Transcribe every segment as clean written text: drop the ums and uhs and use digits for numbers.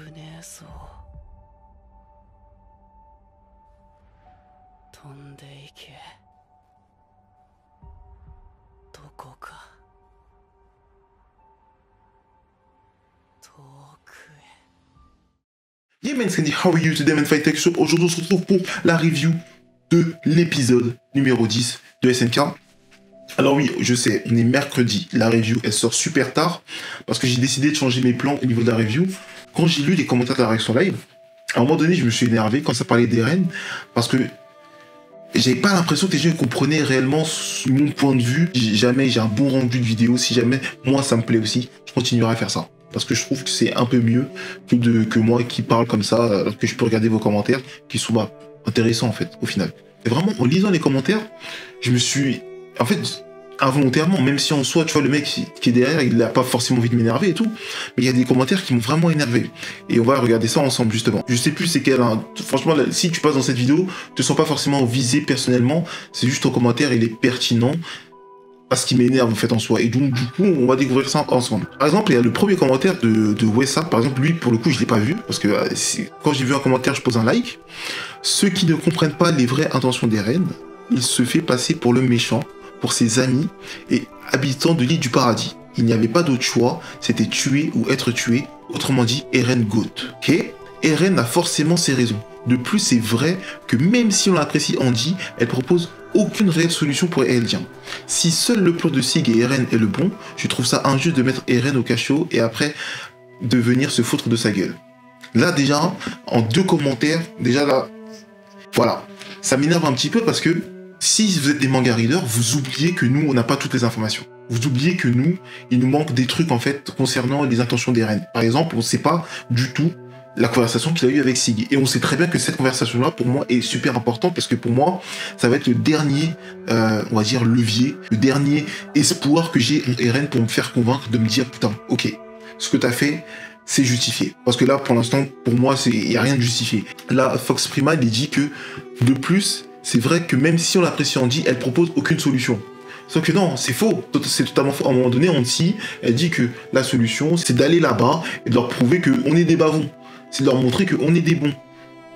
くねえぞ。飛んでいけ。どこか遠くへ。Yeah man, Scandy, how are you today man Fight Tech Shop? Aujourd'hui on se retrouve pour la review de l'épisode numéro 10 de SNK. Alors oui, je sais, on est mercredi, la review elle sort super tard parce que j'ai décidé de changer mes plans au niveau de la review. Quand j'ai lu les commentaires de la réaction live, à un moment donné je me suis énervé quand ça parlait d'Eren parce que j'avais pas l'impression que les gens comprenaient réellement mon point de vue. Si jamais j'ai un bon rendu de vidéo, si jamais moi ça me plaît aussi, je continuerai à faire ça. Parce que je trouve que c'est un peu mieux que moi qui parle comme ça, alors que je peux regarder vos commentaires qui sont intéressants en fait, au final. Et vraiment, en lisant les commentaires, je me suis... En fait, involontairement, même si en soi, tu vois, le mec qui est derrière, il n'a pas forcément envie de m'énerver et tout, mais il y a des commentaires qui m'ont vraiment énervé. Et on va regarder ça ensemble, justement. Je sais plus c'est quel... Hein. Franchement, si tu passes dans cette vidéo, te sens pas forcément visé personnellement, c'est juste ton commentaire, il est pertinent. Parce qu'il m'énerve en fait en soi, et donc du coup on va découvrir ça ensemble. Par exemple, il y a le premier commentaire de Wessa, par exemple, lui pour le coup je l'ai pas vu, parce que quand j'ai vu un commentaire je pose un like. Ceux qui ne comprennent pas les vraies intentions d'Eren, il se fait passer pour le méchant, pour ses amis et habitants de l'île du paradis. Il n'y avait pas d'autre choix, c'était tuer ou être tué, autrement dit Eren Goat. Ok, Eren a forcément ses raisons. De plus, c'est vrai que même si on l'apprécie Andy, elle propose aucune réelle solution pour Eldian. Si seul le plan de Sig et Eren est le bon, je trouve ça injuste de mettre Eren au cachot et après de venir se foutre de sa gueule. Là déjà, en deux commentaires, déjà là, voilà, ça m'énerve un petit peu parce que si vous êtes des manga readers, vous oubliez que nous, on n'a pas toutes les informations. Vous oubliez que nous, il nous manque des trucs en fait concernant les intentions d'Eren. Par exemple, on ne sait pas du tout la conversation qu'il a eue avec Sig. Et on sait très bien que cette conversation-là, pour moi, est super importante parce que pour moi, ça va être le dernier, on va dire, levier, le dernier espoir que j'ai en Eren pour me faire convaincre de me dire, putain, ok, ce que t'as fait, c'est justifié. Parce que là, pour l'instant, pour moi, il n'y a rien de justifié. Là, Fox Prima, il dit que, de plus, c'est vrai que même si on l'apprécie Andy, elle propose aucune solution. Sauf que non, c'est faux, c'est totalement faux. À un moment donné, Andy, elle dit que la solution, c'est d'aller là-bas et de leur prouver qu'on est des bavons. C'est de leur montrer qu'on est des bons.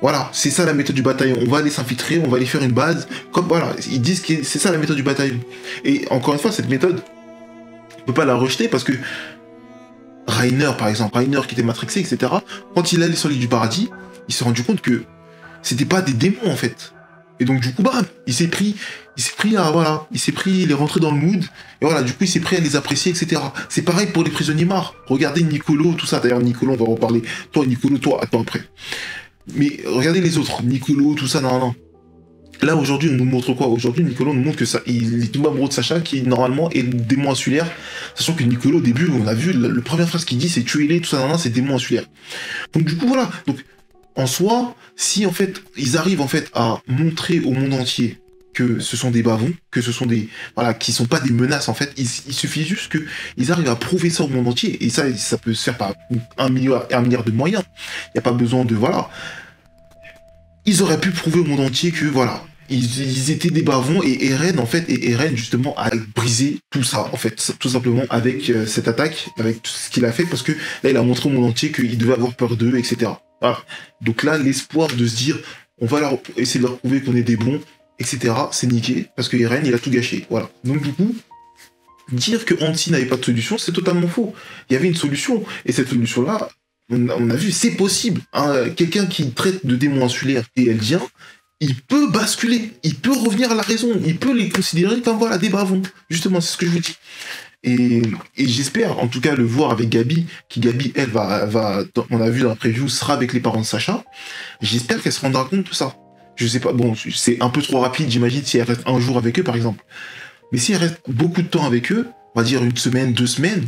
Voilà, c'est ça la méthode du bataillon. On va aller s'infiltrer, on va aller faire une base. Comme voilà, ils disent que c'est ça la méthode du bataillon. Et encore une fois, cette méthode, on peut pas la rejeter parce que Reiner, par exemple, Reiner qui était matrixé, etc. Quand il allait sur l'île du paradis, il s'est rendu compte que c'était pas des démons en fait. Et donc du coup, bam, il s'est pris à, voilà, il est rentré dans le mood, et voilà, du coup il s'est pris à les apprécier, etc. C'est pareil pour les prisonniers morts. Regardez Niccolo, tout ça, d'ailleurs Niccolo, on va en reparler. Toi Niccolo, toi, attends après. Mais regardez les autres, Niccolo, tout ça, non. Là aujourd'hui on nous montre quoi? Aujourd'hui Niccolo nous montre que ça, il est tout amoureux de Sacha qui normalement est le démon insulaire, sachant que Niccolo au début on a vu, la première phrase qu'il dit c'est tuez-les, tout ça, c'est démon insulaire. Donc du coup voilà, donc en soi, si en fait ils arrivent en fait à montrer au monde entier que ce sont des bavons, que ce sont des voilà, qui sont pas des menaces en fait, il suffit juste que ils arrivent à prouver ça au monde entier, et ça peut se faire par un milliard de moyens. Il n'y a pas besoin de voilà. Ils auraient pu prouver au monde entier que voilà, ils étaient des bavons, et Eren en fait, justement a brisé tout ça en fait, tout simplement avec cette attaque, avec tout ce qu'il a fait, parce que là il a montré au monde entier qu'il devait avoir peur d'eux, etc. Voilà. Donc là, l'espoir de se dire, on va essayer de leur prouver qu'on est des bons, etc., c'est niqué, parce que Eren, il a tout gâché. Voilà. Donc du coup, dire que Anti n'avait pas de solution, c'est totalement faux. Il y avait une solution, et cette solution-là, on a vu, c'est possible. Hein, quelqu'un qui traite de démons insulaires et eldien, il peut basculer, il peut revenir à la raison, il peut les considérer comme voilà, des bravons. Justement, c'est ce que je vous dis. Et j'espère, en tout cas, le voir avec Gabi, qui Gabi, elle, on a vu dans la preview, sera avec les parents de Sacha. J'espère qu'elle se rendra compte de ça. Je sais pas, bon, c'est un peu trop rapide, j'imagine, si elle reste un jour avec eux, par exemple. Mais si elle reste beaucoup de temps avec eux, on va dire une semaine, 2 semaines,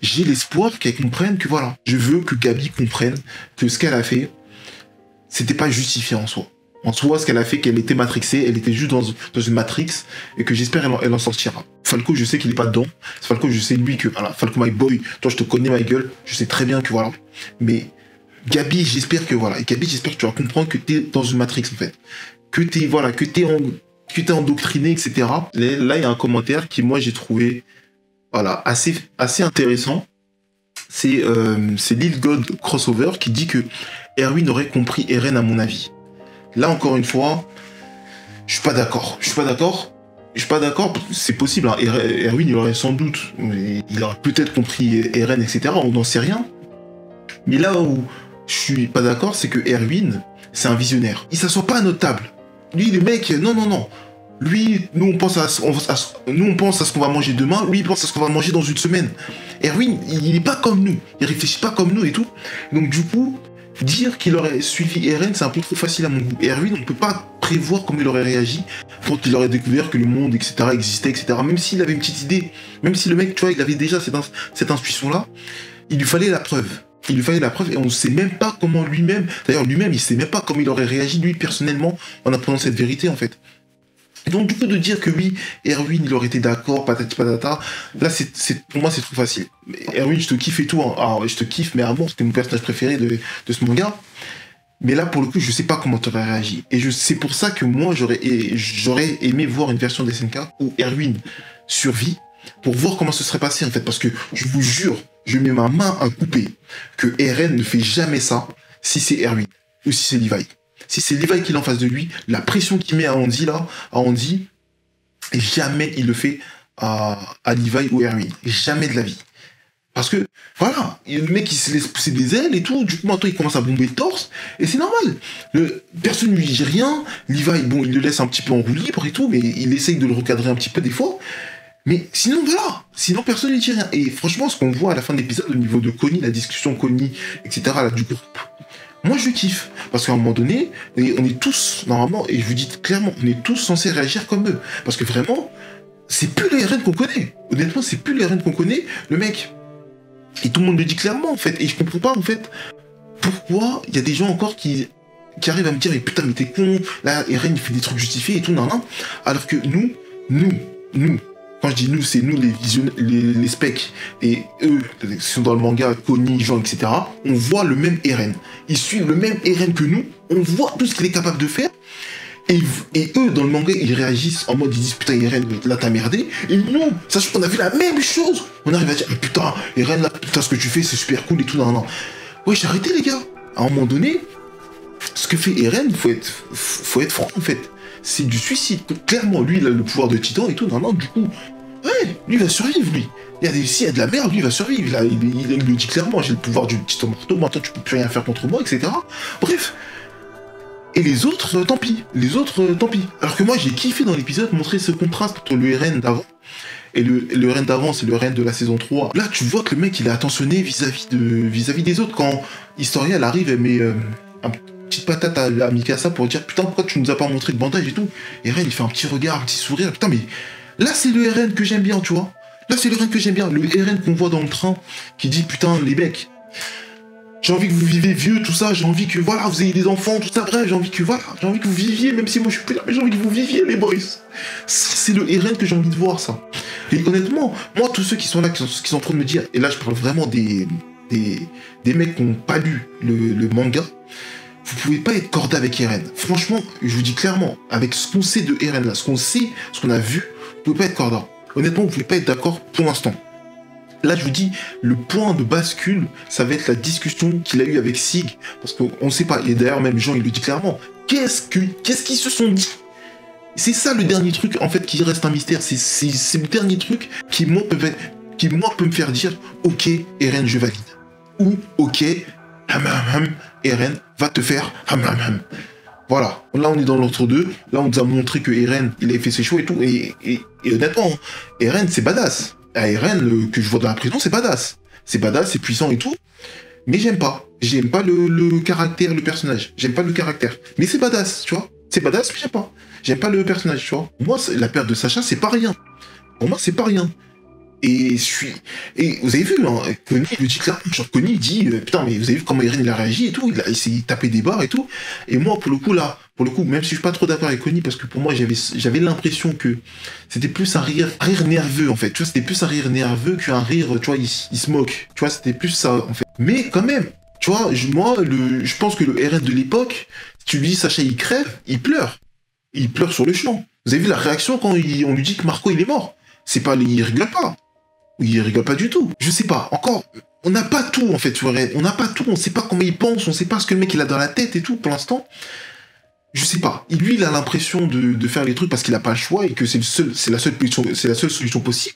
j'ai l'espoir qu'elle comprenne que voilà, je veux que Gabi comprenne que ce qu'elle a fait, c'était pas justifié en soi. En soi, ce qu'elle a fait, qu'elle était matrixée, elle était juste dans une matrix, et que j'espère elle en sortira. Falco, je sais qu'il est pas dedans. Falco, je sais lui que, voilà, Falco my boy, toi je te connais ma gueule, je sais très bien que voilà. Mais Gabi, j'espère que voilà, et Gabi, j'espère que tu vas comprendre que t'es dans une matrix en fait. Que t'es, voilà, que t'es endoctriné, etc. Là, il y a un commentaire qui, moi, j'ai trouvé, voilà, assez intéressant. c'est Lil God Crossover qui dit que Erwin aurait compris Eren à mon avis. Là encore une fois, je suis pas d'accord. C'est possible, hein. Erwin il aurait sans doute, il aurait peut-être compris Eren, etc. On n'en sait rien. Mais là où je suis pas d'accord, c'est que Erwin, c'est un visionnaire. Il s'assoit pas à notre table. Lui, le mec, non. Lui, nous on pense à ce qu'on va manger demain, lui il pense à ce qu'on va manger dans une semaine. Erwin, il est pas comme nous, il réfléchit pas comme nous et tout. Donc du coup, dire qu'il aurait suivi Eren, c'est un peu trop facile à mon goût. Erwin, on peut pas prévoir comment il aurait réagi quand il aurait découvert que le monde, etc., existait, etc. Même s'il avait une petite idée, même si le mec, tu vois, il avait déjà cette intuition-là, il lui fallait la preuve. Et on ne sait même pas comment lui-même, d'ailleurs lui-même, il sait même pas comment il aurait réagi, lui, personnellement, en apprenant cette vérité, en fait. Et donc, du coup, de dire que oui, Erwin, il aurait été d'accord, patati patata, là, pour moi, c'est trop facile. Erwin, je te kiffe et tout, hein. Alors, je te kiffe, mais à mort, c'était mon personnage préféré de ce manga. Mais là, pour le coup, je sais pas comment tu aurais réagi. Et c'est pour ça que moi, j'aurais aimé voir une version des SNK où Erwin survit, pour voir comment ce serait passé, en fait. Parce que, je vous jure, je mets ma main à couper que Eren ne fait jamais ça si c'est Erwin ou si c'est Levi. Si c'est Levi qui est en face de lui, la pression qu'il met à Andy, et jamais il le fait à Levi ou Erwin. Jamais de la vie. Parce que, voilà, le mec il se laisse pousser des ailes et tout, du coup maintenant il commence à bomber le torse, et c'est normal. Personne ne lui dit rien, Levi, bon, il le laisse un petit peu en roue libre et tout, mais il essaye de le recadrer un petit peu des fois. Mais sinon, voilà. Sinon, personne ne dit rien. Et franchement, ce qu'on voit à la fin de l'épisode, au niveau de Connie, la discussion Connie, etc., là, du groupe, moi, je kiffe. Parce qu'à un moment donné, on est tous, normalement, et je vous dis clairement, on est tous censés réagir comme eux. Parce que vraiment, c'est plus le RN qu'on connaît. Honnêtement, c'est plus le RN qu'on connaît. Le mec, et tout le monde le dit clairement, en fait. Et je comprends pas, en fait, pourquoi il y a des gens encore qui arrivent à me dire, mais putain, mais t'es con, là, RN, il fait des trucs justifiés et tout, nan, nan. Alors que nous, quand je dis nous, c'est nous les specs, et eux, qui sont dans le manga, Connie, Jean, etc., on voit le même Eren. Ils suivent le même Eren que nous, on voit tout ce qu'il est capable de faire, et eux, dans le manga, ils réagissent en mode, ils disent, putain, Eren, là, t'as merdé, et nous, sachant qu'on a vu la même chose, on arrive à dire, putain, Eren, là, putain, ce que tu fais, c'est super cool, et tout, non. Ouais, j'ai arrêté, les gars. À un moment donné, ce que fait Eren, faut être franc, en fait. C'est du suicide. Clairement, lui, il a le pouvoir de Titan et tout. Non, du coup, ouais, lui, il va survivre, lui. S'il y a de la merde, lui, il va survivre. Il le dit clairement, j'ai le pouvoir du Titan marteau, maintenant, tu peux plus rien faire contre moi, etc. Bref. Et les autres, tant pis. Alors que moi, j'ai kiffé dans l'épisode montrer ce contraste entre le Eren d'avant et le Eren d'avant, c'est le Eren de la saison 3. Là, tu vois que le mec, il est attentionné vis-à-vis des autres. Quand Historia, elle arrive, elle met un petite patate à Mikasa pour dire putain pourquoi tu nous as pas montré de bandage et tout. Et Eren il fait un petit regard, un petit sourire, putain mais là c'est le Eren que j'aime bien, tu vois. Le Eren qu'on voit dans le train qui dit putain les mecs, j'ai envie que vous viviez vieux, tout ça, j'ai envie que voilà vous ayez des enfants, tout ça, bref, j'ai envie que vous viviez, même si moi je suis plus là, mais j'ai envie que vous viviez les boys. C'est le Eren que j'ai envie de voir, ça. Et honnêtement, moi tous ceux qui sont là, qui sont en train de me dire, et là je parle vraiment des mecs qui n'ont pas lu le manga, vous pouvez pas être cordé avec Eren. Franchement, je vous dis clairement, avec ce qu'on sait de Eren là, ce qu'on a vu, vous pouvez pas être cordé. Honnêtement, vous pouvez pas être d'accord pour l'instant. Là, je vous dis, le point de bascule, ça va être la discussion qu'il a eue avec Sig, parce qu'on sait pas, et d'ailleurs même Jean, il le dit clairement, qu'est-ce qu'ils se sont dit? C'est ça le dernier truc, en fait, qui reste un mystère, c'est le dernier truc qui, moi, peut me faire dire, ok, Eren, je valide. Ou, ok, Eren va te faire Voilà, là on est dans l'entre-deux, là on nous a montré que Eren, il avait fait ses choix et tout, et honnêtement, Eren c'est badass. Eren, que je vois dans la prison, c'est badass. C'est badass, c'est puissant et tout, mais j'aime pas le caractère, le personnage, j'aime pas le caractère, mais c'est badass, tu vois, c'est badass, mais j'aime pas le personnage, tu vois. Moi, la perte de Sacha, c'est pas rien. Pour moi, c'est pas rien. Et vous avez vu, hein, Connie le dit clairement, genre Connie dit putain mais vous avez vu comment Eren il a réagi et tout, il a essayé de taper des barres et tout, et moi pour le coup même si je suis pas trop d'accord avec Connie, parce que pour moi j'avais l'impression que c'était plus un rire nerveux en fait, tu vois, c'était plus un rire nerveux qu'un rire, tu vois, il se moque, tu vois, c'était plus ça en fait, mais quand même, tu vois, je pense que le Eren de l'époque, si tu lui dis Sacha il crève, il pleure sur le champ. Vous avez vu la réaction quand on lui dit que Marco il est mort, c'est pas, il rigole pas. ou il rigole pas du tout. Je sais pas, encore, on n'a pas tout en fait sur Eren, on n'a pas tout, on sait pas comment il pense, on sait pas ce que le mec il a dans la tête et tout pour l'instant. Je sais pas. Et lui, il a l'impression de faire les trucs parce qu'il a pas le choix et que c'est la seule solution possible.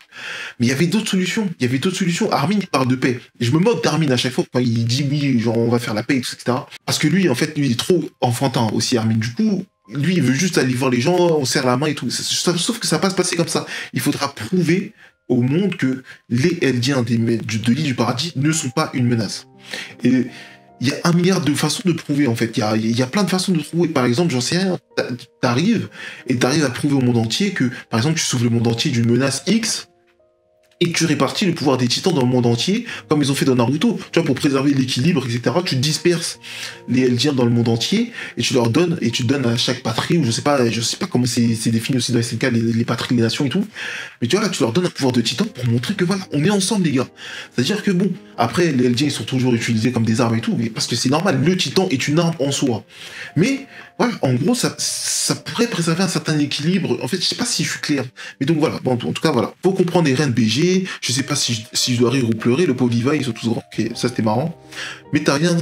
Mais il y avait d'autres solutions. Il y avait d'autres solutions. Armin, il parle de paix. Et je me moque d'Armin à chaque fois quand il dit oui, genre on va faire la paix, etc. Parce que lui, en fait, lui, il est trop enfantin aussi, Armin. Du coup, lui, il veut juste aller voir les gens, on serre la main et tout. Sauf que ça va pas se passer comme ça. Il faudra prouver au monde que les Eldiens de l'île du paradis ne sont pas une menace. Et il y a 1 milliard de façons de prouver, en fait. Il y a plein de façons de prouver. Par exemple, j'en sais rien, t'arrives à prouver au monde entier que, par exemple, tu sauves le monde entier d'une menace X, et que tu répartis le pouvoir des titans dans le monde entier, comme ils ont fait dans Naruto. Tu vois, pour préserver l'équilibre, etc., tu disperses les Eldiens dans le monde entier, et tu leur donnes, et tu donnes à chaque patrie, ou je sais pas comment c'est défini aussi dans SNK, les patries, les nations et tout. Mais tu vois, là, tu leur donnes un pouvoir de titan pour montrer que voilà, on est ensemble, les gars. C'est-à-dire que bon, après, les Eldiens, ils sont toujours utilisés comme des armes et tout, mais parce que c'est normal, le titan est une arme en soi. Mais, voilà, en gros, ça pourrait préserver un certain équilibre. En fait, je sais pas si je suis clair. Mais donc voilà, bon, en tout cas, voilà. Faut comprendre les Eren BG. Je sais pas si je dois rire ou pleurer. Le pauvre Levi, ils sont tous grands. Ok, ça c'était marrant. Mais t'as rien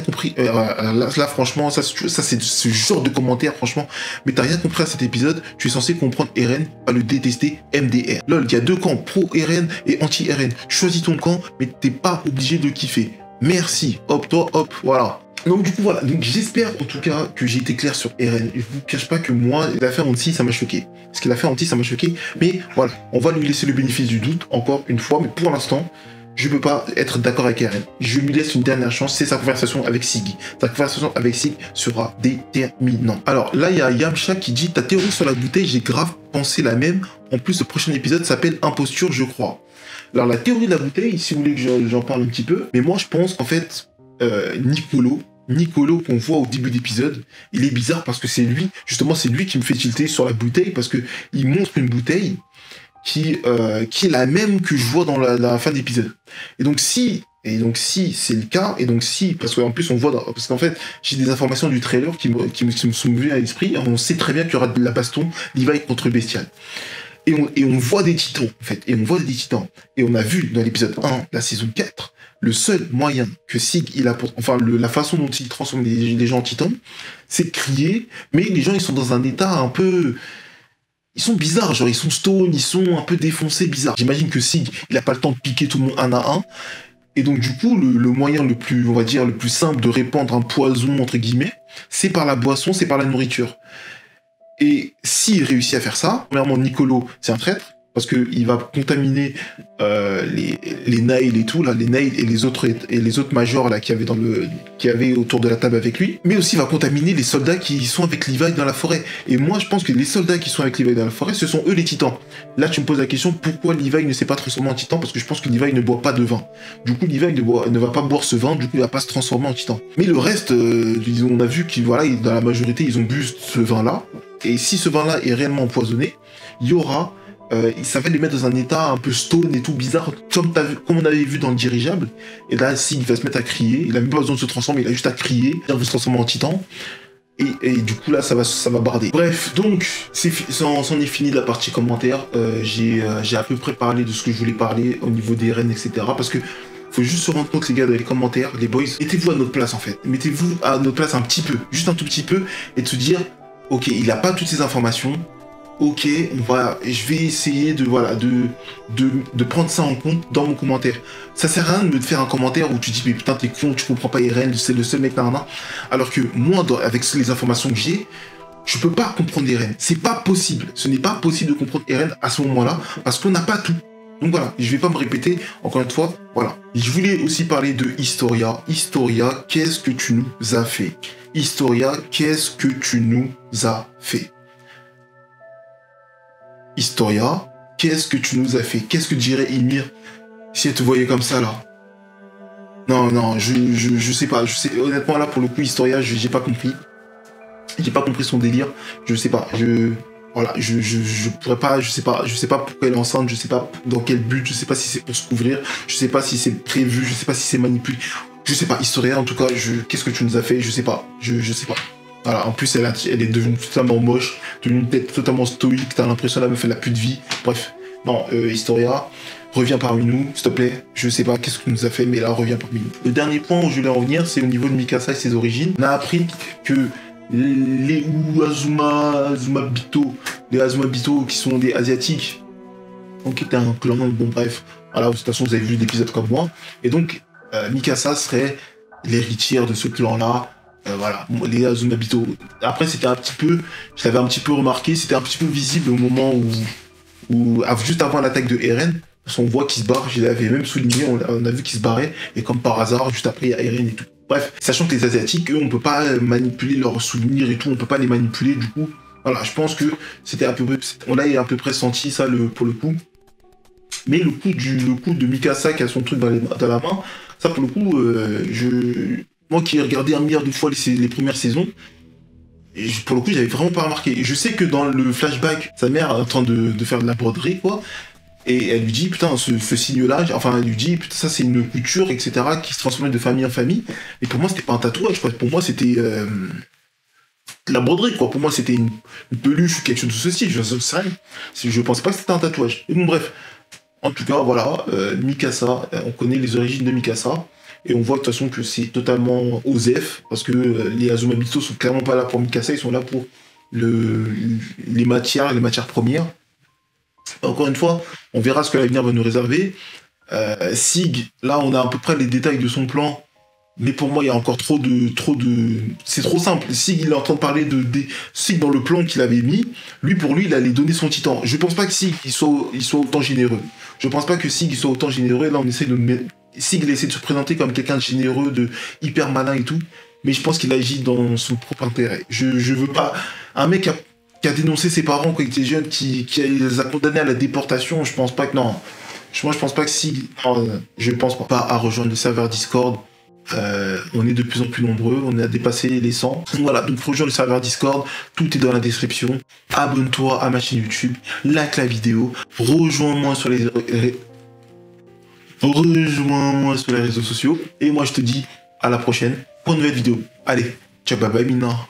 compris. Là, franchement, ça c'est ce genre de commentaire, franchement. Mais t'as rien compris à cet épisode. Tu es censé comprendre Eren, pas le détester MDR. Lol, il y a 2 camps, pro Eren et anti Eren. Choisis ton camp, mais t'es pas obligé de kiffer. Merci. Hop, toi, hop, voilà. Donc du coup voilà, donc j'espère en tout cas que j'ai été clair sur Eren. Je vous cache pas que moi, l'affaire Anti, ça m'a choqué. Ce qu'il a fait Anti, ça m'a choqué. Mais voilà, on va lui laisser le bénéfice du doute encore une fois. Mais pour l'instant, je peux pas être d'accord avec Eren. Je lui laisse une dernière chance, c'est sa conversation avec Sig. Sa conversation avec Sig sera déterminante. Alors là, il y a Yamcha qui dit « Ta théorie sur la bouteille, j'ai grave pensé la même. En plus, le prochain épisode s'appelle Imposture, je crois. » Alors la théorie de la bouteille, si vous voulez que j'en parle un petit peu, mais moi je pense qu'en fait, Nicolo qu'on voit au début d'épisode, il est bizarre parce que c'est lui qui me fait tilter sur la bouteille parce que il montre une bouteille qui est la même que je vois dans la fin d'épisode. Et donc si c'est le cas, parce qu'en plus on voit, parce qu'en fait j'ai des informations du trailer qui me sont venues à l'esprit, on sait très bien qu'il y aura de la baston Levi contre Bestial. Et on voit des titans, en fait, et on a vu dans l'épisode 1, la saison 4, le seul moyen que Sig, la façon dont il transforme les gens en titans, c'est crier, mais les gens, ils sont dans un état un peu... Ils sont bizarres, genre, ils sont stone, ils sont un peu défoncés, bizarres. J'imagine que Sig, il a pas le temps de piquer tout le monde un à un, et donc, du coup, le moyen le plus, on va dire, le plus simple de répandre un poison, entre guillemets, c'est par la boisson, c'est par la nourriture. Et s'il réussit à faire ça, premièrement, Nicolo, c'est un traître, parce qu'il va contaminer les Nail et tout, là, les Nail et les autres majors là, qui avaient autour de la table avec lui, mais aussi il va contaminer les soldats qui sont avec Levi dans la forêt. Et moi, je pense que les soldats qui sont avec Levi dans la forêt, ce sont eux les titans. Là, tu me poses la question, pourquoi Levi ne s'est pas transformé en titan? Parce que je pense que Levi ne boit pas de vin. Du coup, Levi ne va pas boire ce vin, du coup, il va pas se transformer en titan. Mais le reste, on a vu qu'ils, voilà, dans la majorité, ils ont bu ce vin-là. Et si ce vin-là est réellement empoisonné, il y aura... ça va les mettre dans un état un peu stone et tout bizarre, comme on avait vu dans le dirigeable. Et là, Sig va se mettre à crier. Il a même pas besoin de se transformer, il a juste à crier. Il va se transformer en titan. Et du coup, là, ça va barder. Bref, donc, c'en est fini de la partie commentaire. J'ai à peu près parlé de ce que je voulais parler au niveau des reines, etc. Parce que faut juste se rendre compte, les gars, dans les commentaires, les boys, mettez-vous à notre place, en fait. Mettez-vous à notre place un petit peu, juste un tout petit peu, et de se dire, ok, il a pas toutes ces informations. Ok, je vais essayer de prendre ça en compte dans mon commentaire. Ça sert à rien de me faire un commentaire où tu dis mais putain t'es con, tu comprends pas Eren, c'est le seul mec là. Alors que moi, avec les informations que j'ai, je peux pas comprendre Eren. C'est pas possible. Ce n'est pas possible de comprendre Eren à ce moment-là parce qu'on n'a pas tout. Donc voilà, je vais pas me répéter encore une fois. Voilà. Je voulais aussi parler de Historia. Historia, qu'est-ce que tu nous as fait? Historia, qu'est-ce que tu nous as fait? Historia, qu'est-ce que tu nous as fait? Qu'est-ce que dirait Ymir si elle te voyait comme ça, là? Non, je sais pas. Honnêtement, là, pour le coup, Historia, j'ai pas compris. J'ai pas compris son délire. Je sais pas. Voilà, je pourrais pas, je sais pas pourquoi elle est enceinte, je sais pas dans quel but, je sais pas si c'est pour se couvrir, je sais pas si c'est prévu, je sais pas si c'est manipulé. Je sais pas, Historia, en tout cas, qu'est-ce que tu nous as fait? Je sais pas. Je sais pas. Voilà, en plus, elle est devenue totalement moche, devenue une tête totalement stoïque, t'as l'impression la meuf elle a plus de vie. Bref, non, Historia, reviens parmi nous, s'il te plaît. Je sais pas qu'est-ce que tu nous a fait, mais là, reviens parmi nous. Le dernier point où je voulais en revenir, c'est au niveau de Mikasa et ses origines. On a appris que les Azuma Bito, qui sont des Asiatiques, donc qui étaient un clan, bon bref, voilà, de toute façon, vous avez vu l'épisode comme moi. Et donc, Mikasa serait l'héritière de ce clan-là. Voilà, les Azuma Bito. Après, c'était un petit peu, je l'avais un petit peu remarqué, c'était un petit peu visible au moment où juste avant l'attaque de Eren, on voit qu'il se barre, je l'avais même souligné, on a vu qu'il se barrait, et comme par hasard, juste après, il y a Eren et tout. Bref, sachant que les Asiatiques, eux, on peut pas manipuler leurs souvenirs et tout, on peut pas les manipuler, du coup, voilà, je pense que c'était on a à peu près senti ça pour le coup. Mais le coup de Mikasa qui a son truc dans la main, ça pour le coup, moi qui ai regardé un milliard de fois les premières saisons, et pour le coup, j'avais vraiment pas remarqué. Je sais que dans le flashback, sa mère est en train de faire de la broderie, quoi. Et elle lui dit, putain, ce signe-là, enfin, elle lui dit, putain, ça c'est une couture, etc., qui se transformait de famille en famille. Et pour moi, c'était pas un tatouage, quoi. Pour moi, c'était de la broderie, quoi. Pour moi, c'était une peluche ou quelque chose de ce style. Je pensais pas que c'était un tatouage. Et bon, bref. En tout cas, voilà, Mikasa, on connaît les origines de Mikasa. Et on voit de toute façon que c'est totalement OSEF, parce que les Azuma Bito sont clairement pas là pour Mikasa, ils sont là pour les matières premières. Encore une fois, on verra ce que l'avenir va nous réserver. Sig, là on a à peu près les détails de son plan, mais pour moi il y a encore trop de... C'est trop simple. Sig, il est en train de parler Sig dans le plan qu'il avait mis, pour lui il allait donner son titan. Je pense pas que Sig il soit autant généreux. Je pense pas que Sig il soit autant généreux. Là on essaie de Sig il essaie de se présenter comme quelqu'un de généreux, de hyper malin et tout, mais je pense qu'il agit dans son propre intérêt. Je veux pas... Un mec qui a dénoncé ses parents quand il était jeune, qui les a condamnés à la déportation, je pense pas que... Non. Moi je pense pas que Sig... je pense pas à rejoindre le serveur Discord. On est de plus en plus nombreux, on a dépassé les 100. Voilà, donc rejoins le serveur Discord, tout est dans la description. Abonne-toi à ma chaîne YouTube, like la vidéo, rejoins-moi sur les réseaux sociaux. Et moi je te dis à la prochaine pour une nouvelle vidéo. Allez, ciao, bye bye Mina.